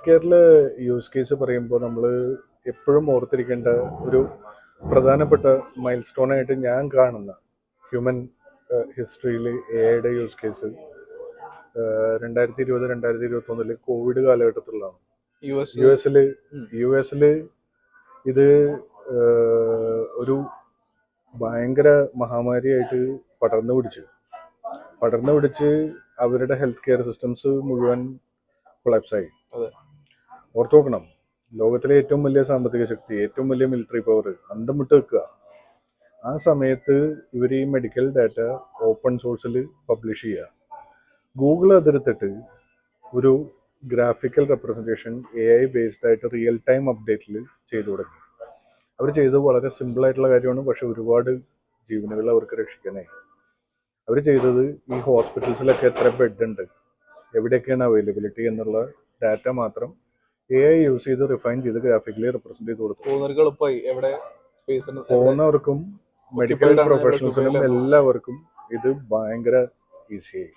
കെയറില് use case പറയുമ്പോൾ നമ്മൾ എപ്പോഴും ഓർത്തിരിക്കേണ്ട ഒരു പ്രധാനപ്പെട്ട മൈൽ സ്റ്റോൺ ആയിട്ട് ഞാൻ കാണുന്ന ഹ്യൂമൻ ഹിസ്റ്ററിയിൽ എയുടെ യൂസ് കേസ് 2020-2021 കോവിഡ് കാലഘട്ടത്തിലാണ്. യു എസില് ഇത് ഒരു ഭയങ്കര മഹാമാരിയായിട്ട് പടർന്നു പിടിച്ച് അവരുടെ ഹെൽത്ത് കെയർ സിസ്റ്റംസ് മുഴുവൻ കൊളാപ്സായി. ഓർത്തു നോക്കണം, ലോകത്തിലെ ഏറ്റവും വലിയ സാമ്പത്തിക ശക്തി, ഏറ്റവും വലിയ മിലിറ്ററി പവർ അന്തം വിട്ട് വെക്കുക. ആ സമയത്ത് ഇവർ ഈ മെഡിക്കൽ ഡാറ്റ ഓപ്പൺ സോഴ്സിൽ പബ്ലിഷ് ചെയ്യുക. ഗൂഗിൾ അതെടുത്തിട്ട് ഒരു ഗ്രാഫിക്കൽ റെപ്രസെൻറ്റേഷൻ AI ബേസ്ഡ് ആയിട്ട് റിയൽ ടൈം അപ്ഡേറ്റിൽ ചെയ്തു തുടങ്ങി. അവർ ചെയ്തത് വളരെ സിമ്പിൾ ആയിട്ടുള്ള കാര്യമാണ്, പക്ഷെ ഒരുപാട് ജീവനുകൾ അവർക്ക് രക്ഷിക്കാനായി. അവർ ചെയ്തത് ഈ ഹോസ്പിറ്റൽസിലൊക്കെ എത്ര ബെഡ് ഉണ്ട്, എവിടെയൊക്കെയാണ് അവൈലബിലിറ്റി എന്നുള്ള ഡാറ്റ മാത്രം AI യൂസ് ചെയ്ത് റിഫൈൻ ചെയ്ത് ഗ്രാഫിക്കലി റെപ്രസെന്റ് ചെയ്ത് കൊടുത്തു. പോകുന്നവർക്കും മെഡിക്കൽ പ്രൊഫഷണൽസിനും എല്ലാവർക്കും ഇത് ഭയങ്കര ഈസിയായി.